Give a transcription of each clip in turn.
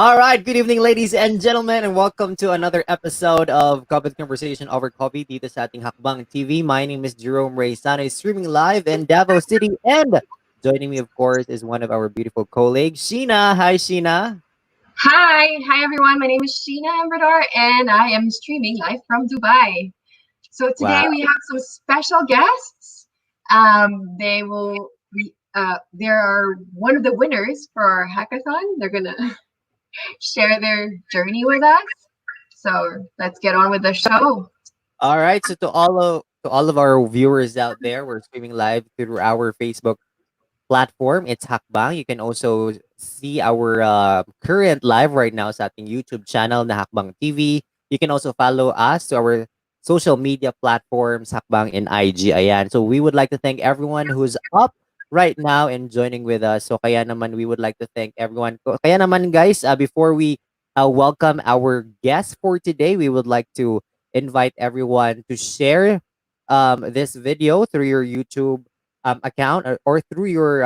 All right, good evening, ladies and gentlemen, and welcome to another episode of Covet Conversation over Coffee dito sa ating Hakbang TV. My name is Jerome Ray Sana, streaming live in Davao City, and joining me, of course, is one of our beautiful colleagues, Sheena. Hi, Sheena. Hi everyone. My name is Sheena Embrador, and I am streaming live from Dubai. So today Wow. we have some special guests. They will be, they are one of the winners for our hackathon. They're gonna share their journey with us. So let's get on with the show. All right, so to all of our viewers out there, we're streaming live through our Facebook platform. It's Hakbang. You can also see our current live right now sa ating YouTube channel na Hakbang TV. You can also follow us to our social media platforms, Hakbang and IG. Ayan. So we would like to thank everyone who's up right now and joining with us. So kaya naman we would like to thank everyone. Kaya naman guys, before we welcome our guest for today, we would like to invite everyone to share this video through your YouTube account or through your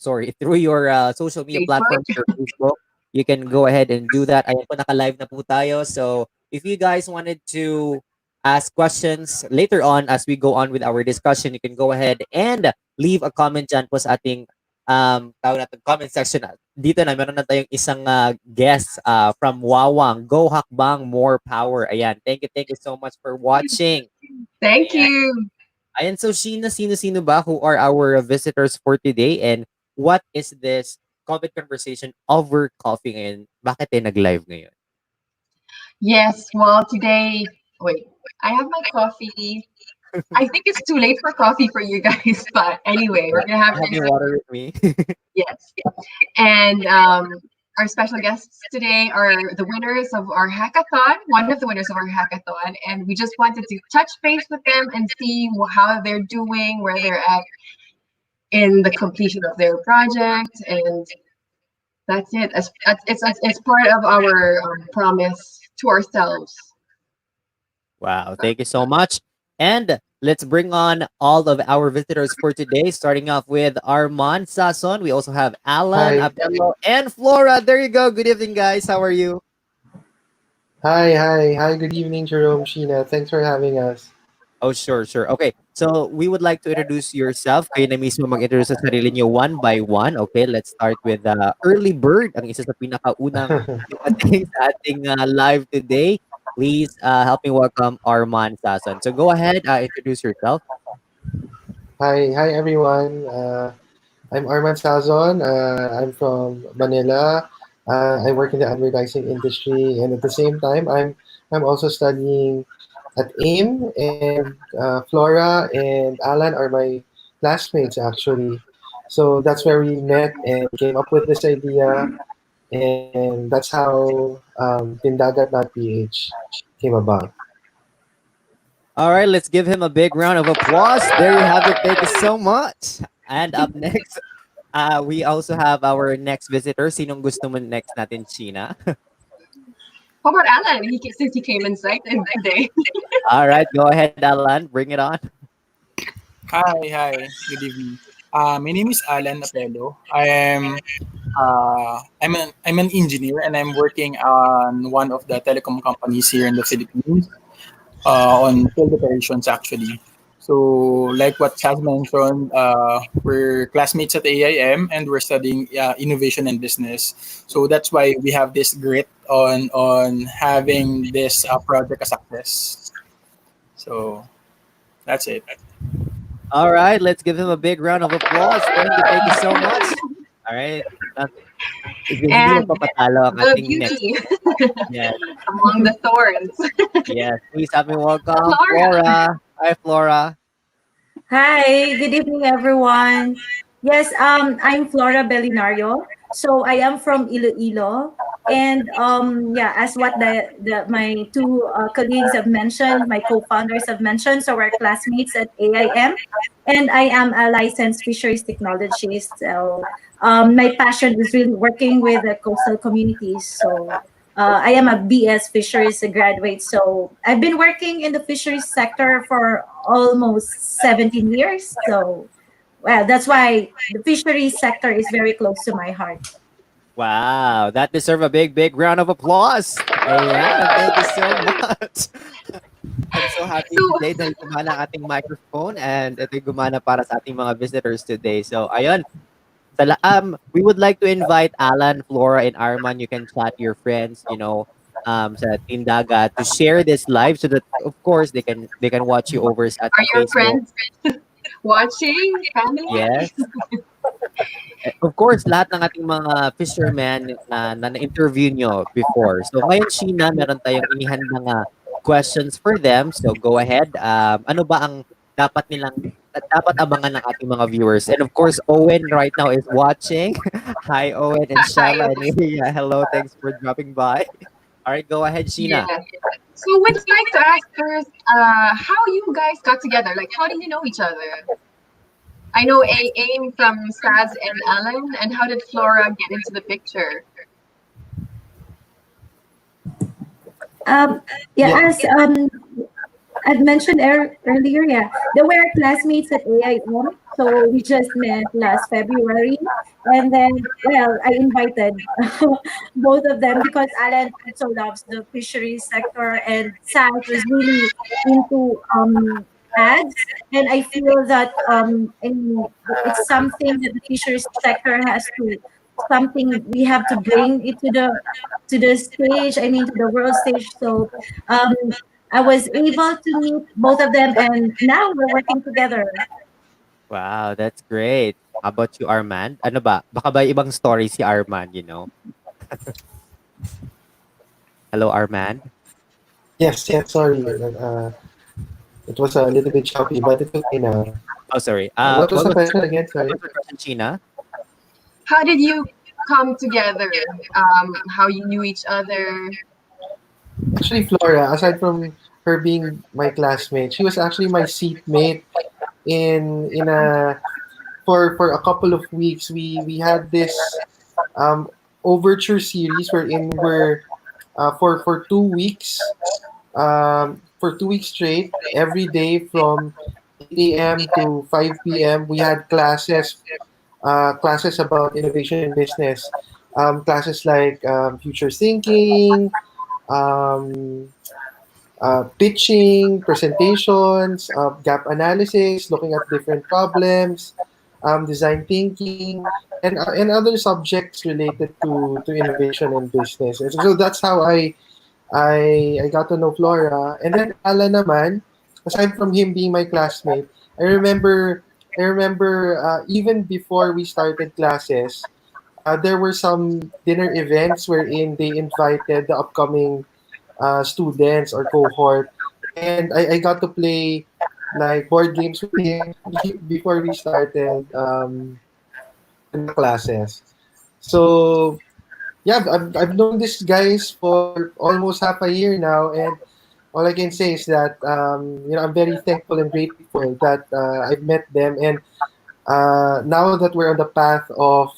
through your social media Facebook. platforms or Facebook. You can go ahead and do that. Ayan po, naka-live na po tayo. So if you guys wanted to ask questions later on as we go on with our discussion, you can go ahead and leave a comment dyan po sa ating tawag natin comment section. Dito na meron na tayong isang guest from Wawang. Go Hakbang, more power. Ayan. Thank you so much for watching. Thank Ayan. you. Ayan, so Sheena, sino-sino ba who are our visitors for today and what is this COVID conversation over coffee ngayon? Bakit tayo nag-live ngayon? Yes. Well, today, wait. I have my coffee. I think it's too late for coffee for you guys, but anyway, we're gonna have I have this. your water with me. Yes. And our special guests today are the winners of our hackathon, one of the winners of our hackathon. And we just wanted to touch base with them and see how they're doing, where they're at in the completion of their project. And that's it. It's part of our promise to ourselves. Wow, thank you so much. And let's bring on all of our visitors for today, starting off with Armand Sason. We also have Alan, Hi. Abello, and Flora. There you go. Good evening, guys. How are you? Hi. Good evening, Jerome, Sheena. Thanks for having us. Oh, sure. Okay. So we would like to introduce yourself. Kayo na mismo mag-introduce sa sarili niyo one by one. Okay, let's start with Early Bird, ang isa sa pinakaunang dumating sa ating live today. Please help me welcome Armand Sason. So go ahead, introduce yourself. Hi, everyone. I'm Arman Sazon. I'm from Manila. I work in the advertising industry, and at the same time, I'm also studying at AIM. And Flora and Alan are my classmates, actually. So that's where we met and came up with this idea, and that's how Tindagat.ph came about. All right, let's give him a big round of applause. There you have it. Thank you so much. And up next, we also have our next visitor. Sinong gusto mo next natin, Sheena? How about Alan? Since he came inside today. All right, go ahead, Alan. Bring it on. Hi. Good evening. My name is Alan Apello. I'm an engineer and I'm working on one of the telecom companies here in the Philippines on field operations actually. So like what Chaz mentioned, we're classmates at AIM and we're studying innovation and business. So that's why we have this grit on having this project a success. So that's it. All right, let's give him a big round of applause. Thank you so much. All right. Hindi And magpapatalo ang the ating next. beauty Yes, among the thorns. yes. Please help me welcome Flora. Flora. Hi, Flora. Hi, good evening, everyone. Yes, I'm Flora Belinario. So I am from Iloilo, and yeah, as what my two colleagues have mentioned, my co-founders have mentioned, so we're classmates at AIM, and I am a licensed fisheries technologist. So my passion is really working with the coastal communities. So I am a BS fisheries graduate, so I've been working in the fisheries sector for almost 17 years. So, well, that's why the fisheries sector is very close to my heart. Wow, that deserve a big, big round of applause. Ayan, thank you so much. I'm so happy So today dahil gumana ang ating microphone and ito'y gumana para sa ating mga visitors today. So, ayun, we would like to invite Alan, Flora, and Arman. You can chat your friends, sa Tindagat to share this live so that of course they can watch you over sa are ating your Facebook. friends watching? Family? Yes. Of course, lahat ng ating mga fishermen na na-interview nyo before. So ngayon, Sheena, meron tayong inihandang questions for them. So go ahead. Ano ba ang dapat abangan ng ating mga viewers? And of course, Owen right now is watching. Hi, Owen and Hi. Shala and Ilya. Hello, thanks for dropping by. All right, go ahead, Yeah. Sheena. So we'd like to ask first, how you guys got together? Like, how did you know each other? I know Aim from Saz and Ellen, and how did Flora get into the picture? Um, yeah, Yeah. as I've mentioned earlier, yeah, they were classmates at AIM. So we just met last February. And then, well, I invited both of them because Alan also loves the fisheries sector and Sam is really into ads. And I feel that it's something that the fisheries sector has to, something we have to bring it to the stage, I mean, to the world stage. So, um, I was able to meet both of them, and now we're working together. Wow, that's great. How about you, Armand? Ano ba? Baka ba ibang story si Armand? Hello, Armand? Yes, yes, sorry. It was a little bit choppy, but it's okay now. Oh, sorry. What was What the was question again? what Sorry. was your question, Sheena? How did you come together? How you knew each other? Actually, Flora, aside from her being my classmate, she was actually my seatmate in a for a couple of weeks. We had this um, overture series wherein we're for 2 weeks for 2 weeks straight every day from 8 a.m. to 5 p.m. We had classes about innovation in business, classes like future thinking, um, pitching, presentations, gap analysis, looking at different problems, design thinking, and other subjects related to innovation and business. And so that's how I got to know Flora. And then Alan naman, aside from him being my classmate, I remember even before we started classes, there were some dinner events wherein they invited the upcoming students or cohort, and I got to play like board games with him before we started in the classes. So yeah, I've known these guys for almost half a year now, and all I can say is that I'm very thankful and grateful that I've met them, and now that we're on the path of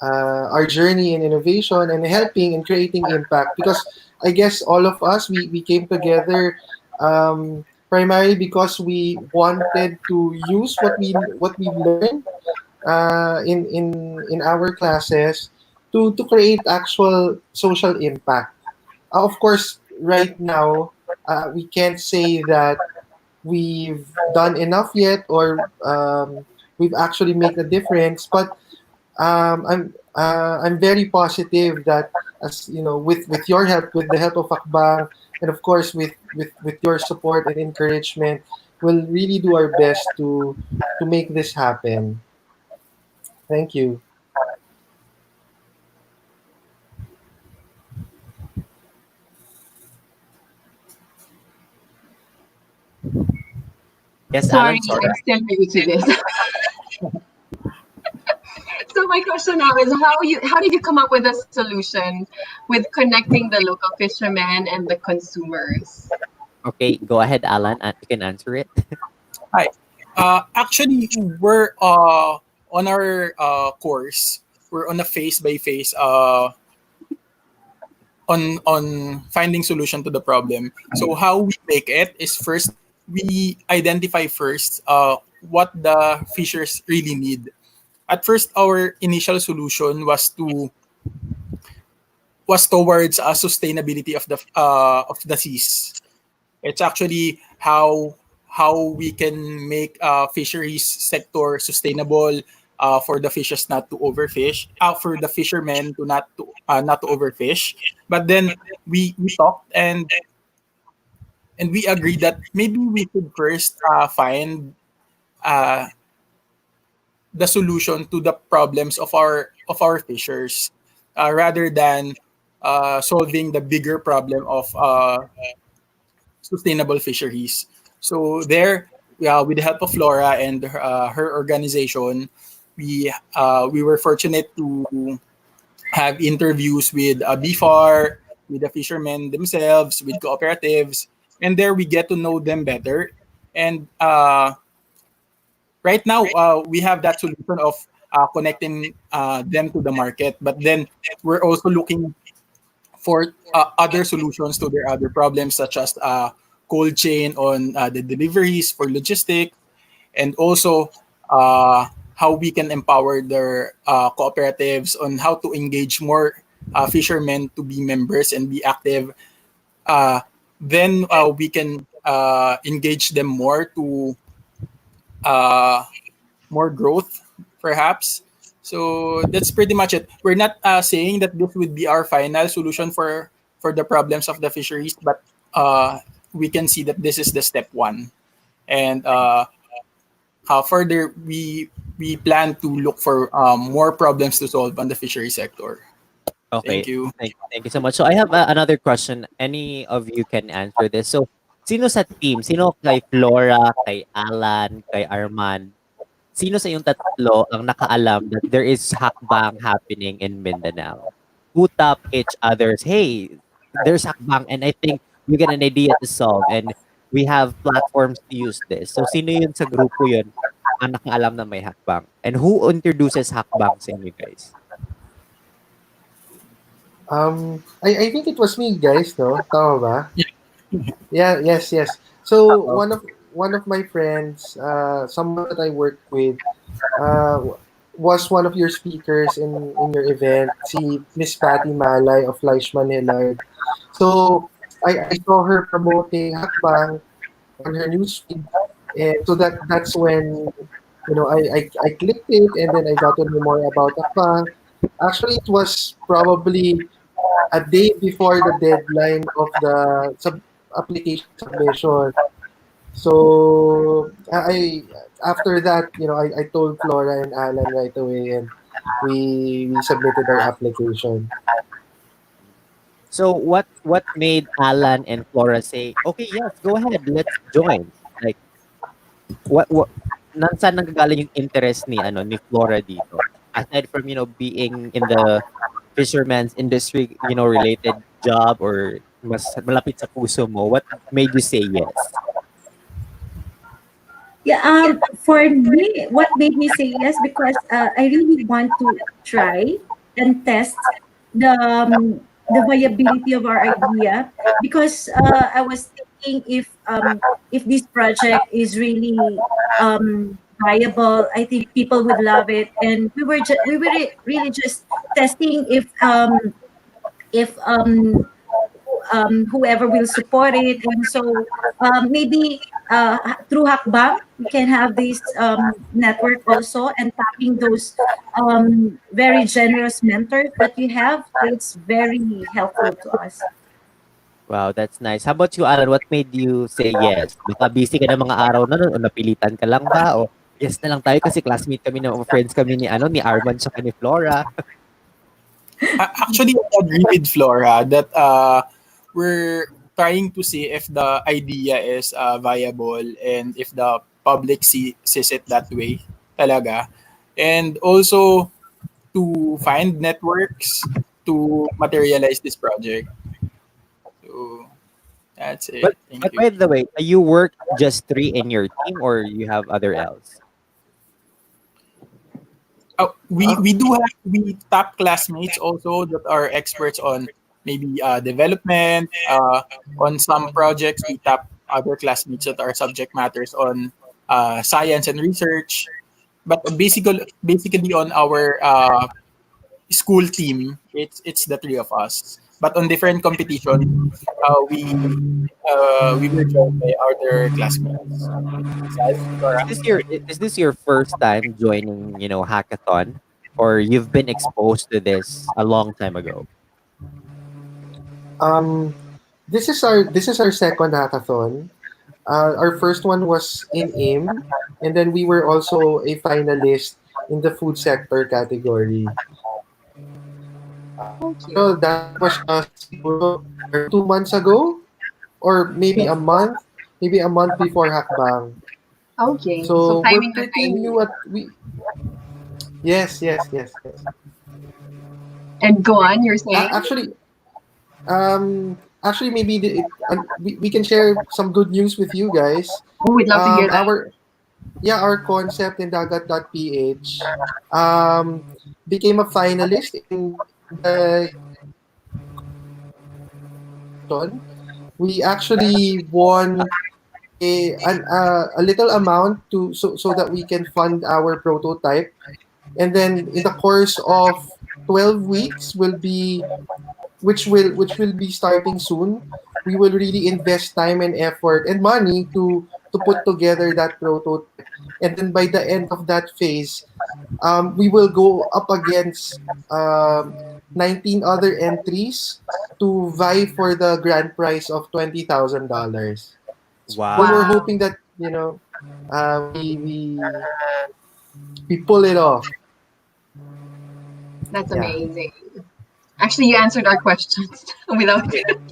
our journey in innovation and helping and creating impact, because I guess all of us we came together primarily because we wanted to use what we've learned in our classes to create actual social impact. Of course, right now we can't say that we've done enough yet, or we've actually made a difference, but I'm very positive that, as you know, with your help, with the help of Akbang, and of course with your support and encouragement, we'll really do our best to make this happen. Thank you. Yes, Sorry, Alan, sorry. I'm still new to this. So my question now is how did you come up with a solution with connecting the local fishermen and the consumers? Okay, go ahead, Alan. You can answer it. Hi. Actually, we're on our course. We're on a phase by phase on finding solution to the problem. So how we make it is, first we identify first what the fishers really need. At first, our initial solution was towards sustainability of the seas. It's actually how we can make fisheries sector sustainable, for the fishes not to overfish, for the fishermen to not to overfish. But then we talked, and we agreed that maybe we should first find uh, the solution to the problems of our fishers, rather than solving the bigger problem of sustainable fisheries. So there, with the help of Flora and her organization, we were fortunate to have interviews with BFAR, with the fishermen themselves, with cooperatives, and there we get to know them better. And right now, we have that solution of connecting them to the market, but then we're also looking for other solutions to their other problems, such as cold chain on the deliveries for logistics, and also how we can empower their cooperatives on how to engage more fishermen to be members and be active. Uh, then we can engage them more to uh, more growth, perhaps. So that's pretty much it. We're not saying that this would be our final solution for the problems of the fisheries, but we can see that this is the step one, and how further we plan to look for more problems to solve on the fishery sector. Thank Okay. you. Thank you so much. So I have another question. Any of you can answer this. So sino sa team? Sino kay Flora, kay Alan, kay Arman? Sino sa yung tatlo ang nakaalam that there is hakbang happening in Mindanao? Who tap each other's, hey, there's hakbang and I think we got an idea to solve and we have platforms to use this. So sino yun sa grupo yun ang nakaalam na may hakbang? And who introduces hakbang sa inyo guys? I think it was me, guys, no? Tama ba? Yeah. Yeah, yes, yes. So one of my friends, someone that I work with, was one of your speakers in your event, si Miss Patty Malay of Fleischmann Hillard. So I saw her promoting Hakbang on her newsfeed, and so that's when I clicked it, and then I got to know more about Hakbang. Actually, it was probably a day before the deadline of the application submission. So I after that, I told Flora and Alan right away, and we submitted our application. So what made Alan and Flora say, okay, yes, go ahead, let's join? Like what saan nanggagaling yung interest ni Flora dito? Aside from, being in the fisherman's industry, related job or mas malapit sa puso mo, what made you say yes? Yeah, for me, what made me say yes, because I really want to try and test the viability of our idea, because I was thinking if this project is really viable, I think people would love it, and we were really just testing if whoever will support it. And so maybe through Hakbang, we can have this network also, and tapping those very generous mentors that we have. It's very helpful to us. Wow, that's nice. How about you, Alan? What made you say yes? Baka busy ka ng mga araw na nun o napilitan ka lang ba? O yes na lang tayo kasi classmate kami friends kami ni Arman sa ni Flora. Actually, I agree with Flora that we're trying to see if the idea is viable, and if the public sees it that way talaga. And also to find networks to materialize this project. So that's it. But Thank but you. by the way, you work just three in your team or you have other else? We Uh, we do have we top classmates also that are experts on maybe development. On some projects, we tap other classmates that are subject matters on science and research. But basically on our school team, it's the three of us. But on different competitions, we were joined by other classmates. Laura? Is this your first time joining, hackathon, or you've been exposed to this a long time ago? Um, this is our second hackathon. Our first one was in AIM, and then we were also a finalist in the food sector category. So cute. So that was just siguro or 2 months ago, or maybe a month before Hakbang. Okay, so So we're timing the pretty timing. new at we. Yes. And go on, you're Uh, saying? actually, actually, maybe we can share some good news with you guys. Oh, we'd love to hear that. Our our concept in Dagat.ph um, became a finalist in the competition. We actually won a little amount so that we can fund our prototype, and then in the course of 12 weeks will be which will be starting soon. We will really invest time and effort and money to put together that prototype, and then by the end of that phase, we will go up against 19 other entries to vie for the grand prize of $20,000. So we're Wow. Wow, hoping that we pull it off. that's Yeah. amazing. Actually, you answered our questions without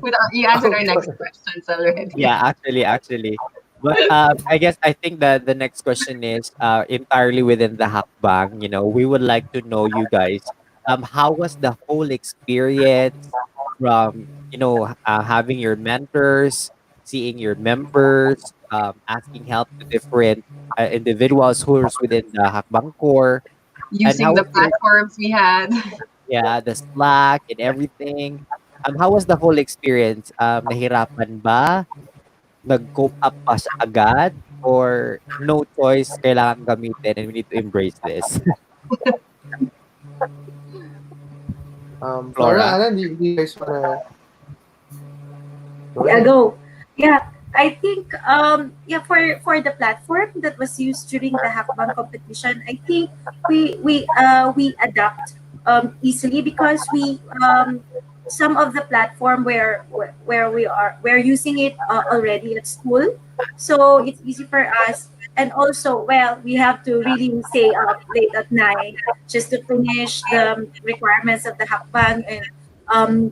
without you answered Oh, our next sorry. questions already. Yeah, actually. But I think that the next question is entirely within the hakbang. We would like to know you guys. How was the whole experience from having your mentors, seeing your members, asking help to different individuals who's within the hakbang core, and Using how the was your platforms we had. yeah the Slack and everything. How was the whole experience? Nahirapan ba? Nag-cope up pa siya agad or no choice kailangan gamitin and we need to embrace this? Flora, Flora? Anna, do you guys wanna go Yeah, ahead? go. Yeah, I think yeah, for the platform that was used during the hackbang competition, I think we adapt easily because we some of the platform where we're using it already at school, so it's easy for us. And also, well, we have to really stay up late at night just to finish the requirements of the hackbang. And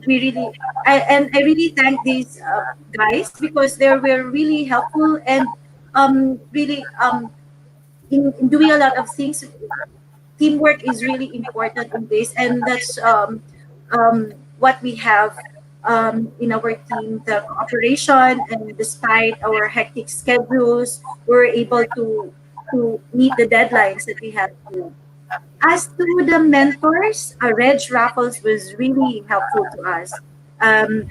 we really I really thank these guys because they were really helpful and really in doing a lot of things. Teamwork is really important in this, and that's what we have in our team, the cooperation. And despite our hectic schedules, we're able to meet the deadlines that we have to. As to the mentors, Reg Raffles was really helpful to us. Um,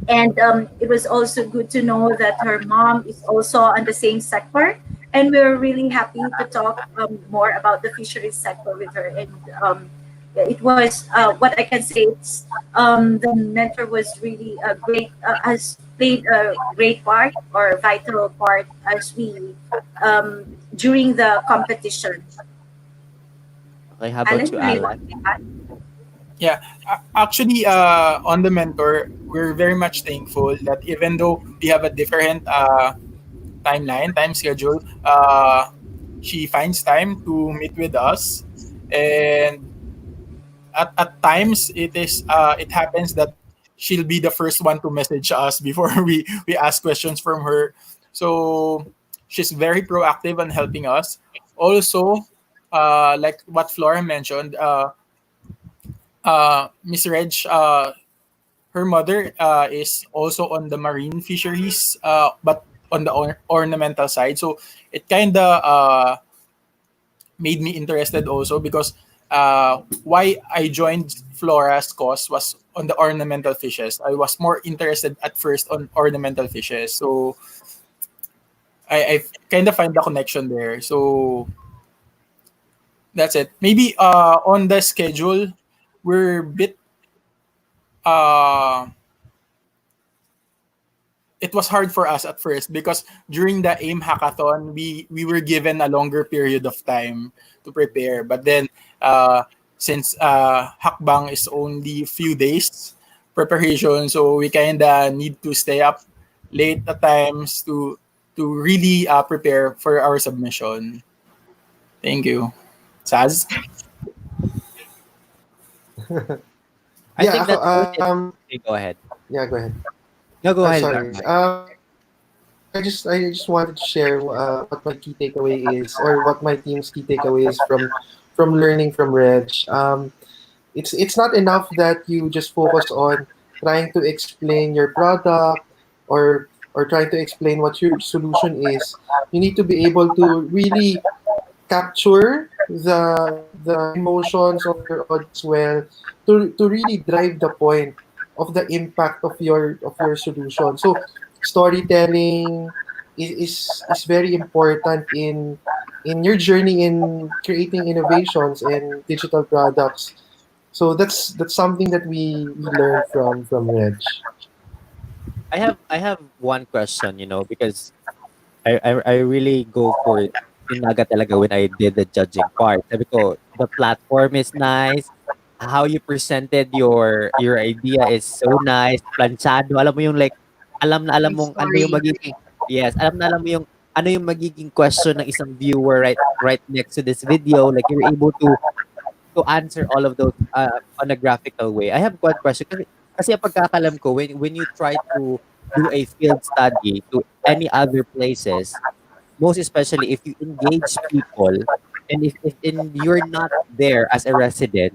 and it was also good to know that her mom is also on the same sector. And we were really happy to talk more about the fisheries sector with her. And yeah, it was what I can say. It's the mentor was really a great, has played a great part or vital part as we during the competition. Okay, how about Alan, you, would you Alan? want to add? Yeah, actually, on the mentor, we're very much thankful that even though we have a different time schedule, she finds time to meet with us. And at times, it happens that she'll be the first one to message us before we ask questions from her. So she's very proactive on helping us. Also, like what Flora mentioned, Miss Reg, her mother is also on the marine fisheries, but on the ornamental side. So it kind of made me interested also because why I joined Flora's cause was on the ornamental fishes. I was more interested at first on ornamental fishes. So I kind of find the connection there. So that's it. Maybe on the schedule, we're a bit uh it was hard for us at first because during the AIM hackathon, we were given a longer period of time to prepare. But then, since hakbang is only few days preparation, so we kind of need to stay up late at times to really prepare for our submission. Thank you. Saz? I Yeah, think ako, that's worth it. Okay, go ahead. yeah, go ahead. No, go ahead, Sorry. Mike. I just wanted to share what my key takeaway is, or what my team's key takeaway is from learning from Reg. It's not enough that you just focus on trying to explain your product, or trying to explain what your solution is. You need to be able to really capture the emotions of your audience well, to really drive the point of the impact of your solution. So storytelling is very important in your journey in creating innovations and digital products. So that's something that we learned from Reg. I have one question, because I really go for Tindagat talaga when I did the judging part. Sabi ko, the platform is nice. How you presented your idea is so nice. Planchado. Alam mo yung like, alam na alam May mong ano yung story. magiging, yes, alam na alam mo yung ano yung magiging question ng isang viewer right next to this video. Like you're able to answer all of those on a graphical way. I have one question kasi ang pagkakalam ko when you try to do a field study to any other places, most especially if you engage people and if you're not there as a resident,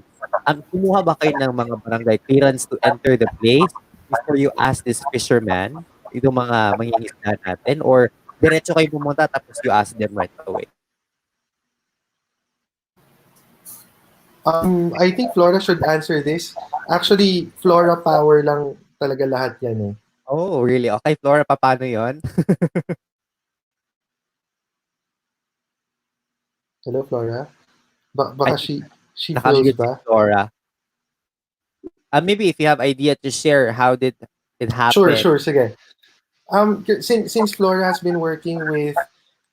kumuha ba kayo ng mga barangay clearance to enter the place before you ask this fisherman, itong mga mangingisda natin, or diretso kayo pumunta tapos you ask them right away? I think Flora should answer this. Actually, Flora power lang talaga lahat yan eh. Oh, really? Okay, Flora, paano yon? Hello, Flora? I Baka think she froze nakamute si ba? Flora. Maybe if you have idea to share, how did it Sure, happen? sure, sige. Since Flora has been working with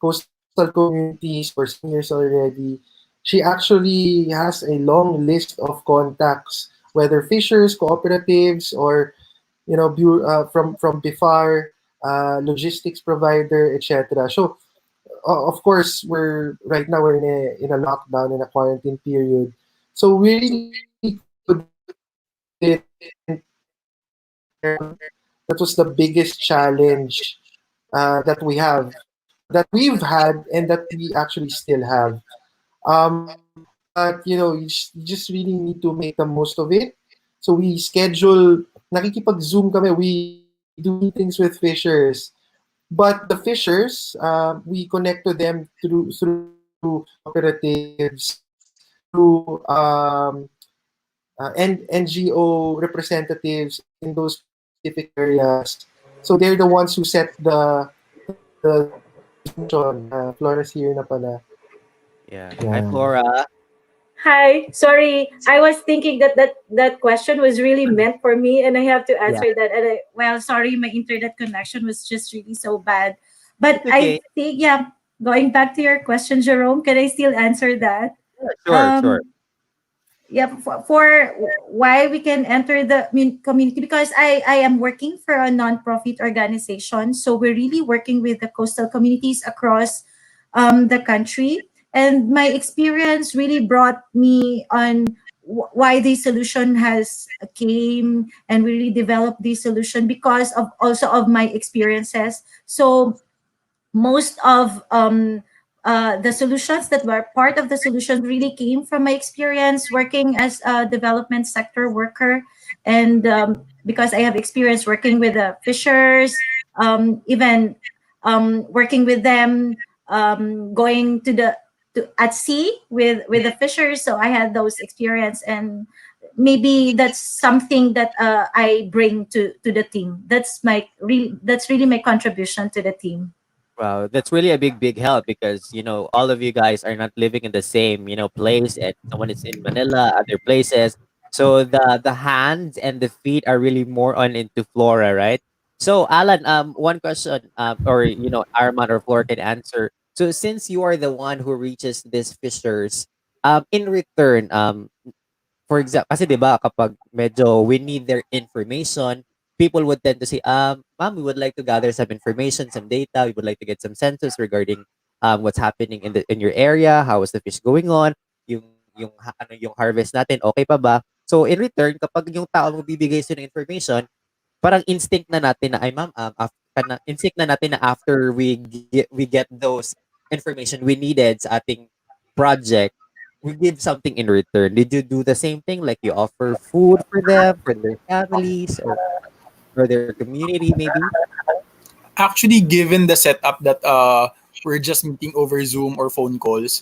coastal communities for some years already, she actually has a long list of contacts, whether fishers, cooperatives, or from BIFAR, logistics provider, etc. So, of course, we're right now we're in a lockdown, in a quarantine period. So we really couldn't that was the biggest challenge that we've had and that we actually still have. But you just really need to make the most of it. So we schedule, nakikipag-Zoom kami, we do meetings with fishers. But the fishers, we connect to them through cooperatives, through and NGO representatives in those specific areas. So they're the ones who set the solution. Flora's here na pala. Yeah. Hi, Yeah. Flora. Hi, sorry. I was thinking that question was really meant for me, and I have to Yeah, answer that. Well, sorry, my internet connection was just really so bad. But it's I okay. think, yeah, going back to your question, Jerome, can I still answer that? Yeah, sure, sure. Um, yeah, for why we can enter the community, because I am working for a nonprofit organization, so we're really working with the coastal communities across the country, and my experience really brought me on why this solution has came, and we really developed this solution because of also of my experiences. So most of the solutions that were part of the solution really came from my experience working as a development sector worker, and because I have experience working with the fishers, even working with them, going to at sea with the fishers. So I had those experience, and maybe that's something that I bring to the team. That's really my contribution to the team. Wow, that's really a big help because all of you guys are not living in the same place, and someone is in Manila, other places. So the hands and the feet are really more on into Flora, right? So Alan, one question, or Arman or Flora can answer. So since you are the one who reaches these fishers, in return, for example, kasi 'di ba kapag medyo we need their information, people would tend to say, ma'am, we would like to gather some information, some data. We would like to get some census regarding what's happening in your area, how is the fish going on, yung harvest natin, okay pa ba? So in return, kapag yung tao magbibigay sa ng information, parang instinct na natin na ay ma'am, instinct na natin na after we get those information we needed sa ating project, we give something in return. Did you do the same thing? Like you offer food for them, for their families, or for their community, maybe? Actually, given the setup that we're just meeting over Zoom or phone calls,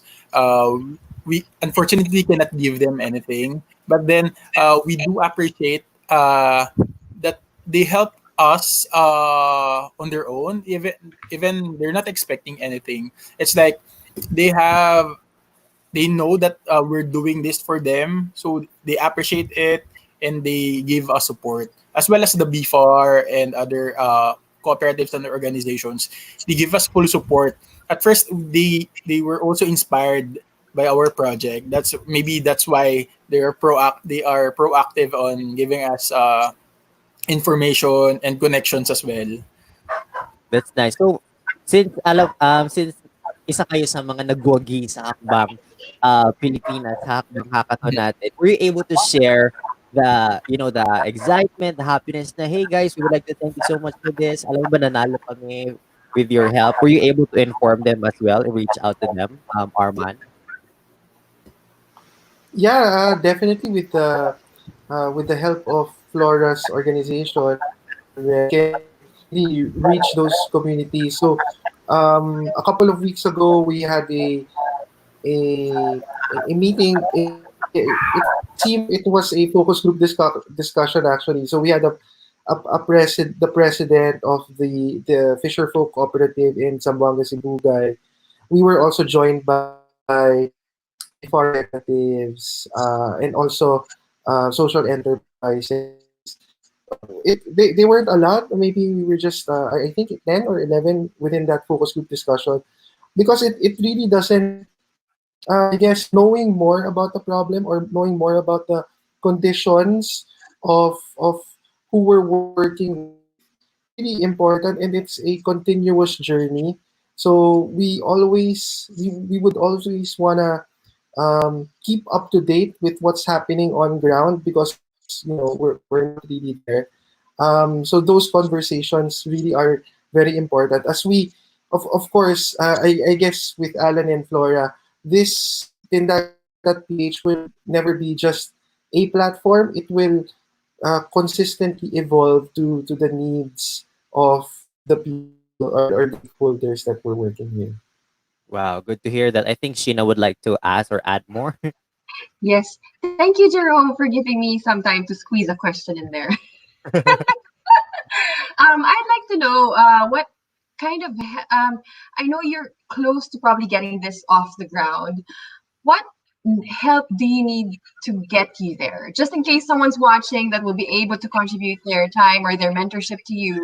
we unfortunately cannot give them anything. But then we do appreciate that they help us on their own, even they're not expecting anything. It's like they have they know that we're doing this for them, so they appreciate it and they give us support, as well as the BFAR and other cooperatives and organizations. They give us full support. At first, they were also inspired by our project. That's why they are proactive on giving us information and connections as well. That's nice. So, since isa kayo sa mga nagwagi sa hakbang Pilipinas, sa hakbang hackathon natin, were you able to share the excitement, the happiness na, hey guys, we would like to thank you so much for this. Alam mo ba, nanalo kami with your help. Were you able to inform them as well and reach out to them, Arman? Yeah, definitely with the help of Flora's organization, we can really reach those communities. So, a couple of weeks ago, we had a, a meeting. It seemed it was a focus group discussion actually. So we had the president of the Fisher Folk Cooperative in Zamboanga, Sibugay. We were also joined by BFAR representatives and also social enterprises. They weren't a lot. Maybe we were just I think 10 or 11 within that focus group discussion, because it really doesn't. I guess knowing more about the problem or knowing more about the conditions of who we're working with is really important, and it's a continuous journey. So we would always wanna keep up to date with what's happening on ground, because we're not really there. So those conversations really are very important. As we, of course, I guess with Alan and Flora, this Tindagat.ph will never be just a platform. It will consistently evolve to the needs of the people or the stakeholders that we're working with. Wow, good to hear that. I think Sheena would like to ask or add more. Yes. Thank you, Jerome, for giving me some time to squeeze a question in there. I'd like to know what kind of I know you're close to probably getting this off the ground. What help do you need to get you there? Just in case someone's watching that will be able to contribute their time or their mentorship to you.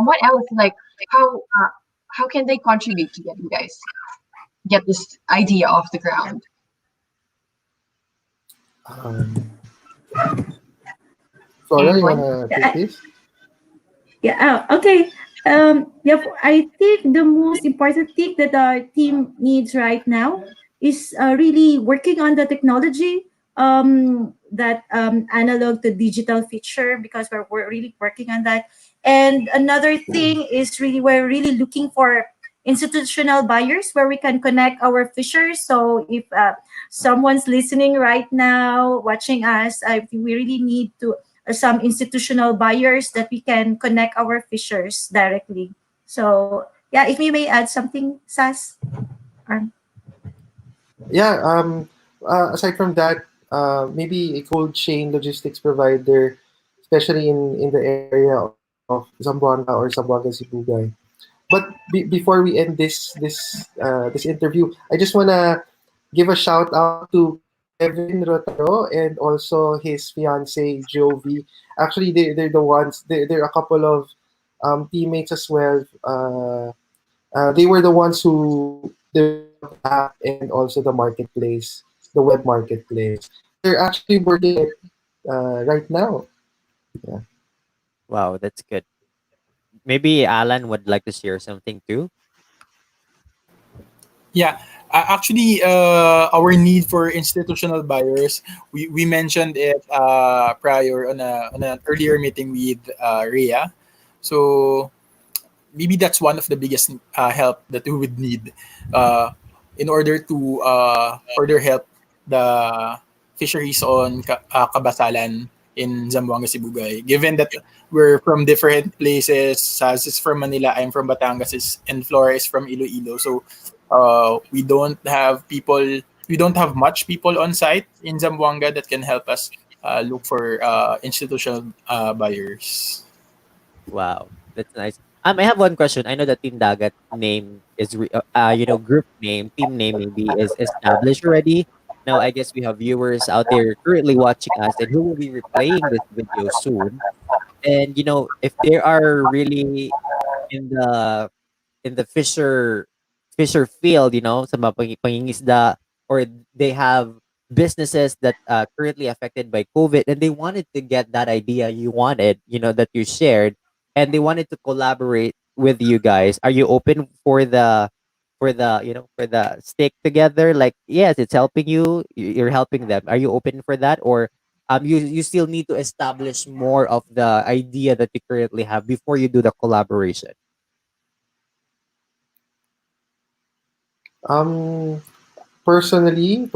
What else? Like how can they contribute to get you guys get this idea off the ground? Um, Flora, you Anyone? wanna take this? Yeah. Okay. Yeah. I think the most important thing that our team needs right now is really working on the technology, that analog to digital feature, because we're really working on that. And another thing is really we're really looking for institutional buyers where we can connect our fishers. So if someone's listening right now, watching us, we really need to some institutional buyers that we can connect our fishers directly. So yeah, if you may add something, Sas. Um, Yeah. Aside from that, maybe a cold chain logistics provider, especially in the area of Zamboanga or Zamboanga Sibugay. But before we end this interview, I just wanna give a shout out to Kevin Rotaro and also his fiance Jovi. Actually, they're the ones. They're a couple of teammates as well. They were the ones who developed the app and also the marketplace, the web marketplace. They're actually working it right now. Yeah. Wow, that's good. Maybe Alan would like to share something too. Yeah, actually, our need for institutional buyers, we mentioned it prior on an earlier meeting with Rhea. So maybe that's one of the biggest help that we would need uh, in order to further help the fisheries on Kabasalan in Zamboanga, Sibugay. Given that we're from different places, Saz is from Manila, I'm from Batangas, and Flora is from Iloilo. So we don't have much people on site in Zamboanga that can help us look for institutional buyers. Wow, that's nice. I have one question. I know that Team Dagat name is group name, team name maybe is established already. Now I guess we have viewers out there currently watching us and who will be replaying this video soon. And if they are really in the fisher field, sa mga pangingisda, or they have businesses that currently affected by COVID, and they wanted to get that idea you wanted, that you shared, and they wanted to collaborate with you guys. Are you open for the stick together? Like, yes, it's helping you, you're helping them. Are you open for that, or you still need to establish more of the idea that you currently have before you do the collaboration? Um, personally,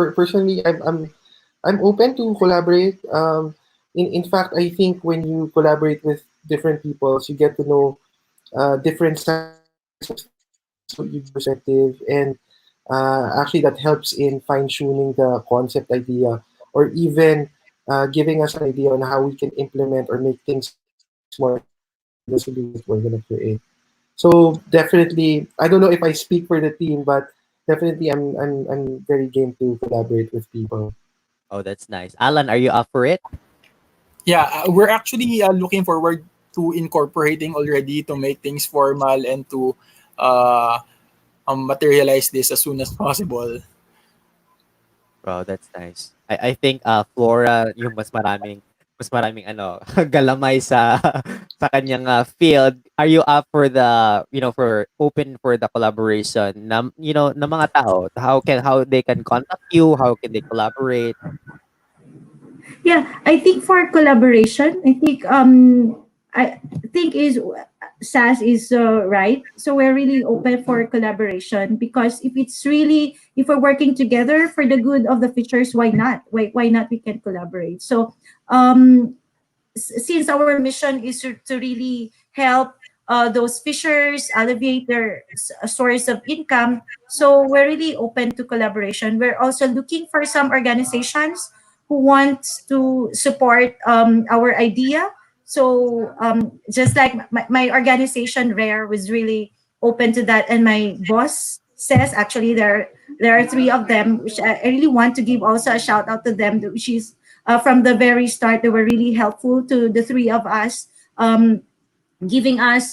I'm open to collaborate. In fact, I think when you collaborate with different people, you get to know different sides of things, you get perspective, and actually that helps in fine tuning the concept idea, or even giving us an idea on how we can implement or make things more effective for the solutions that we're gonna create. So definitely, I don't know if I speak for the team, but definitely I'm very game to collaborate with people. Oh, that's nice. Alan, are you up for it? Yeah, we're actually looking forward to incorporating already to make things formal and to uh, materialize this as soon as possible. Wow, that's nice. I think Flora yung mas maraming ano galamay sa sa kanyang field. Are you up for for open for the collaboration ng mga tao? How they can contact you? How can they collaborate? Yeah, I think for collaboration, I think is SAS is right. So we're really open for collaboration, because if we're working together for the good of the futures, why not? Why not we can collaborate? So um since our mission is to really help those fishers alleviate their source of income, so we're really open to collaboration. We're also looking for some organizations who want to support our idea. So just like my organization Rare was really open to that, and my boss says, actually there are three of them, which I really want to give also a shout out to them, which is from the very start, they were really helpful to the three of us, um, giving us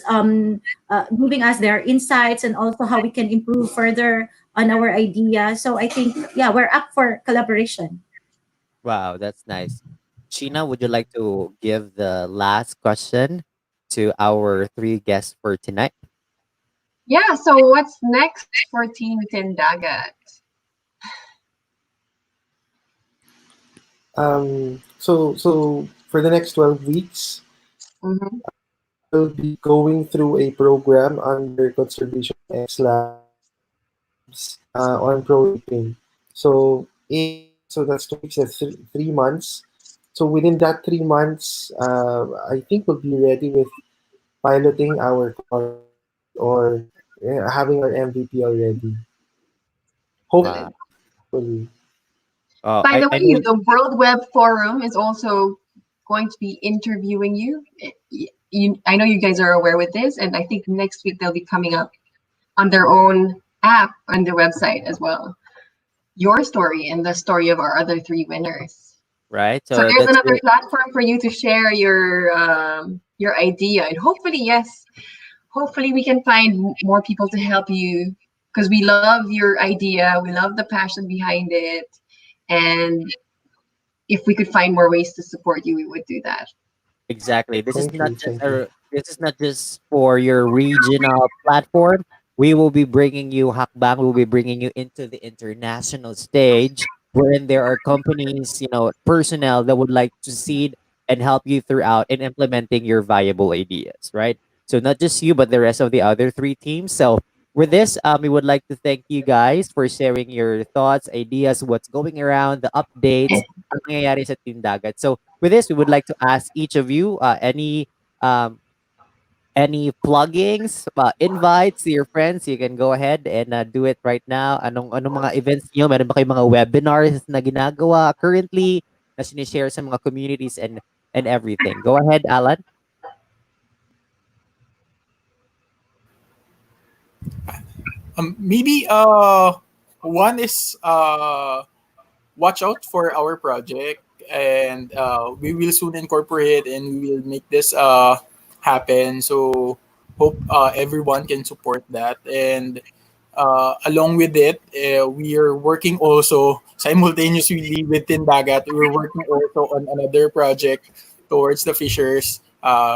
giving us their insights and also how we can improve further on our idea. So I think, yeah, we're up for collaboration. Wow, that's nice. Sheena, would you like to give the last question to our three guests for tonight? Yeah, so what's next for Team Tindagat? So for the next 12 weeks, Mm-hmm. we'll be going through a program under Conservation X Labs on prototyping. So that's 2 weeks, that's 3 months. So within that 3 months, I think we'll be ready with piloting our concept or having our MVP already. Wow. Good. hopefully. By the I way, know. the World Web Forum is also going to be interviewing you. I know you guys are aware with this, and I think next week they'll be coming up on their own app on their website as well. Your story and the story of our other three winners. Right. So So there's that's another really platform for you to share your idea, and hopefully, yes, hopefully we can find more people to help you because we love your idea, we love the passion behind it, and if we could find more ways to support you, we would do that. exactly. Thank you. This is not just for your regional platform. We will be bringing you Hakbang. We will be bringing you into the international stage, wherein there are companies, personnel that would like to seed and help you throughout in implementing your viable ideas. Right. So not just you, but the rest of the other three teams. So with this, we would like to thank you guys for sharing your thoughts, ideas, what's going around, the updates, ang nangyayari sa Tindagat. So with this, we would like to ask each of you um, any pluggings, invites to your friends. You can go ahead and do it right now. Anong mga events niyo? Meron ba kayong mga webinars na ginagawa currently na sinishare sa mga communities and everything? Go ahead, Alan. Maybe one is watch out for our project, and we will soon incorporate and we will make this happen. So hope everyone can support that. And along with it, we are working also simultaneously with Tindagat. We're working also on another project towards the fishers,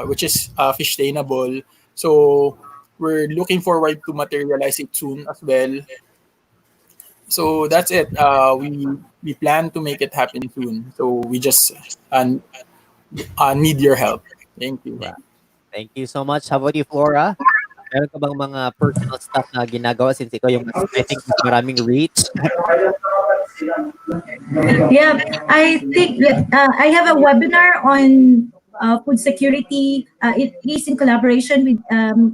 which is Fishtainable. So we're looking forward to materialize it soon as well. So that's it. We plan to make it happen soon. So we just need your help. Thank you. Right. Thank you so much. How about you, Flora? Meron ka bang mga personal stuff na ginagawa since ikaw yung I think mas maraming reach? Yeah, I think I have a webinar on food security. It is in collaboration with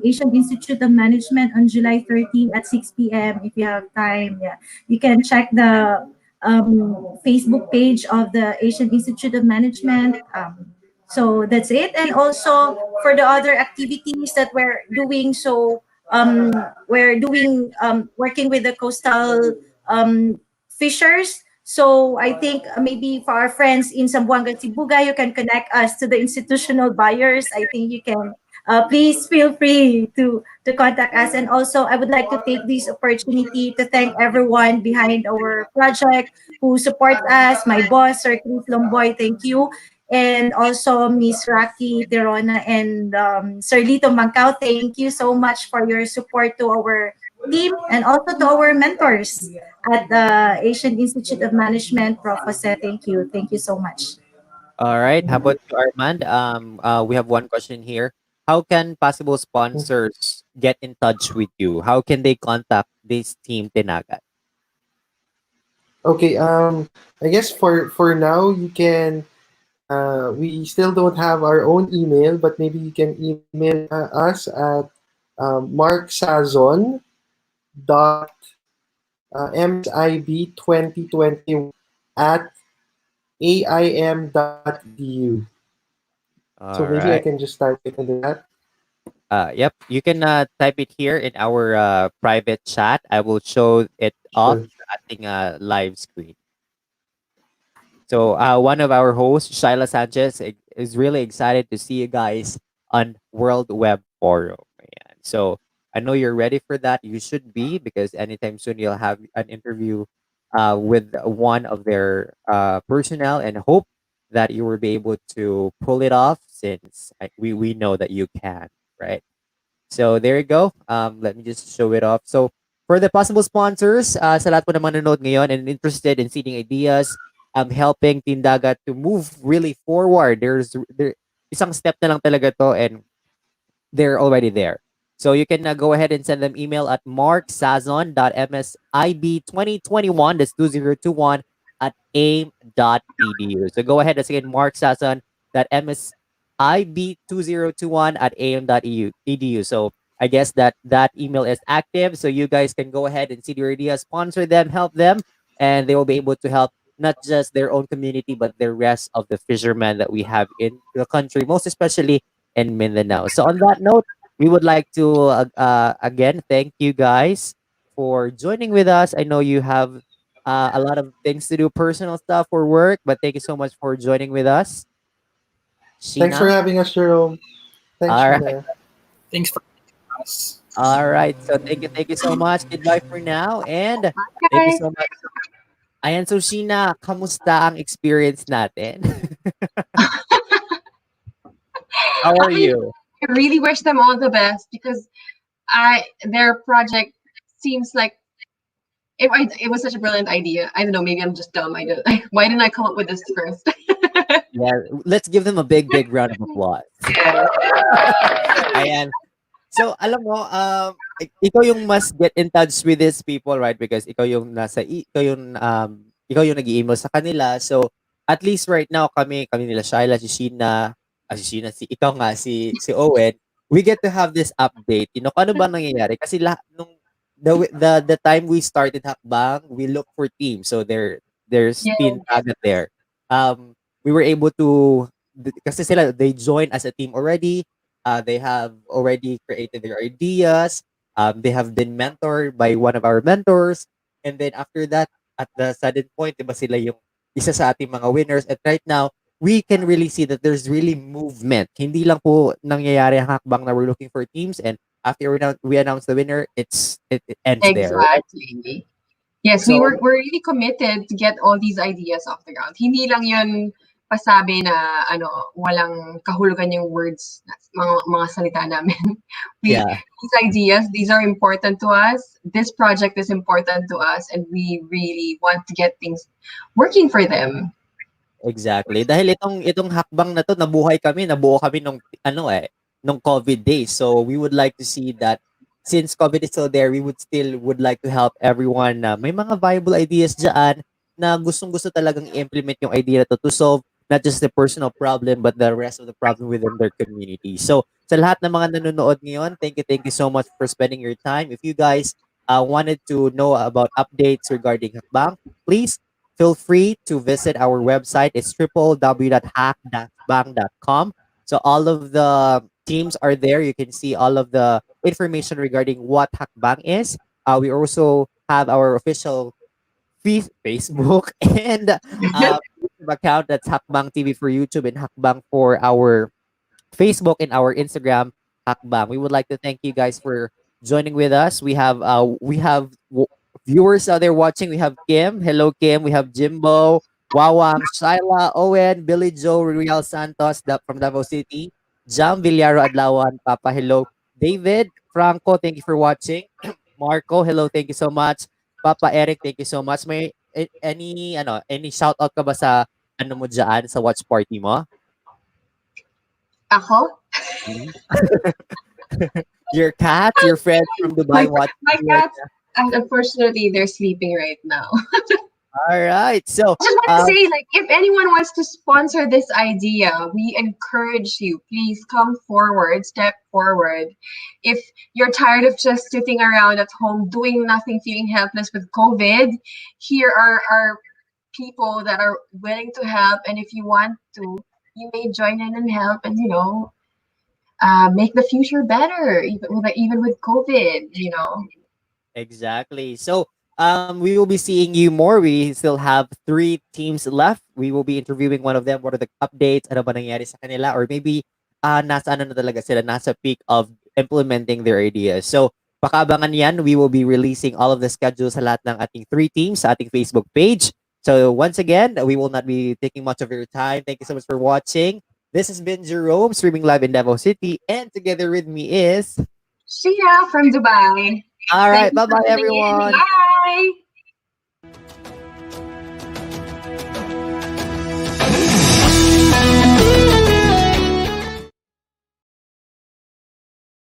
Asian Institute of Management on July 13 at 6 p.m. If you have time, yeah, you can check the Facebook page of the Asian Institute of Management. So that's it. And also for the other activities that we're doing, so we're doing working with the coastal fishers. So I think maybe for our friends in Zamboanga, Tibuga, you can connect us to the institutional buyers. I think you can. Please feel free to contact us. And also, I would like to take this opportunity to thank everyone behind our project who support us. My boss, Sir Chris Lomboy, thank you. And also Miss Rocky Tirona and Sir Lito Mancao, thank you so much for your support to our team and also to our mentors at the Asian Institute of Management, Prof. Jose. Thank you. Thank you so much. All right. How about you, Armand? We have one question here. How can possible sponsors get in touch with you? How can they contact this team Tinagat? Okay, I guess for now you can. We still don't have our own email, but maybe you can email us at marksazon dot msib2021 at aim.edu. So All maybe I right. can just type it in the chat. Yep. You can type it here in our private chat. I will show it off Sure. at the live screen. So one of our hosts, Shaila Sanchez, is really excited to see you guys on World Web Forum. Man. So I know you're ready for that. You should be because anytime soon you'll have an interview with one of their personnel, and hope that you will be able to pull it off since we know that you can, right? So there you go. Let me just show it off. So for the possible sponsors, sa lahat po na manonood ngayon and interested in seeding ideas, helping Tindagat to move really forward. There isang step na lang talaga to and they're already there. So you can go ahead and send them email at marksazon.msib2021, that's 2021 at aim.edu. So go ahead, that's again marksazon.msib2021 at aim.edu. So I guess that email is active. So you guys can go ahead and see your ideas, sponsor them, help them. and they will be able to help not just their own community but the rest of the fishermen that we have in the country, most especially in Mindanao. So on that note, we would like to again thank you guys for joining with us. I know you have a lot of things to do, personal stuff or work, but thank you so much for joining with us, Thanks for Sheena. having us, Jerome. Thanks, All right. Sheena. Thanks for us. All right. So thank you so much. Goodbye for now. And thank you Guys, so much. Ayan, so Sheena, kamusta ang experience natin? How are I you? really wish them all the best because I their project seems like it was such a brilliant idea. I don't know, maybe I'm just dumb. I don't, why didn't I come up with this first? Yeah, let's give them a big round of applause. Yeah. Ayan. So, alam mo, ikaw yung mas get in touch with these people, right? Because ikaw yung nag-email sa kanila. So, at least right now, kami nila Shyla, ikaw nga, si Owen, we get to have this update. You know, kung ano ba nangyayari? Kasi nung, the time we started Hakbang, we look for teams. So, there's Yeah. Team Tindagat there. We were able to, kasi sila, they joined as a team already. They have already created their ideas. They have been mentored by one of our mentors. And then after that, at the sudden point, diba sila yung isa sa ating mga winners. And right now, we can really see that there's really movement. Hindi lang po nangyayari ang hakbang na we're looking for teams. And after we announce the winner, it ends there, right? Exactly. Yes, So, we're really committed to get all these ideas off the ground. Hindi lang 'yun pasabi na ano, walang kahulugan yung words, mga salita namin. We yeah. these ideas, these are important to us. This project is important to us, and we really want to get things working for them. Exactly. Dahil itong hakbang na 'to nabuo kami nung COVID days. So we would like to see that since COVID is still there, we would like to help everyone na may mga viable ideas diyan na gustong-gusto talagang i-implement yung idea na 'to to solve not just the personal problem but the rest of the problem within their community. So sa lahat ng mga nanonood ngayon, thank you so much for spending your time. If you guys wanted to know about updates regarding hakbang, please feel free to visit our website. It's www.hack-bang.com. So all of the teams are there. You can see all of the information regarding what Hakbang is. We also have our official Facebook and YouTube account. That's Hakbang TV for YouTube and Hakbang for our Facebook and our Instagram, Hakbang. We would like to thank you guys for joining with us. We have viewers out there watching. We have Kim. Hello, Kim. We have Jimbo, Wawang, Shyla, Owen, Billy Joe, Real Santos from Davao City, Jam Villaro Adlawan, Papa. Hello, David, Franco. Thank you for watching. Marco. Hello. Thank you so much. Papa Eric. Thank you so much. May any shout out ka ba sa ano mo diyan sa watch party mo? Ako, Mhm. Your cats, your friends from my Dubai watching my you right cats, and unfortunately, they're sleeping right now. now. All right. So, Just want to say, like, if anyone wants to sponsor this idea, we encourage you. Please come forward, step forward. If you're tired of just sitting around at home doing nothing, feeling helpless with COVID, here are people that are willing to help. And if you want to, you may join in and help, and make the future better, even with COVID. exactly. So, we will be seeing you more. We still have 3 teams left. We will be interviewing one of them. What are the updates? Ano ba nangyari sa kanila? Or maybe, nasa ano na talaga sila, nasa peak of implementing their ideas. So, pakabangan yan. We will be releasing all of the schedules sa lahat ng ating 3 teams sa ating Facebook page. So, once again, we will not be taking much of your time. Thank you so much for watching. This has been Jerome, streaming live in Davao City. And together with me is... Shia from Dubai. All Thank right. you for Bye-bye, tuning in. everyone. Bye.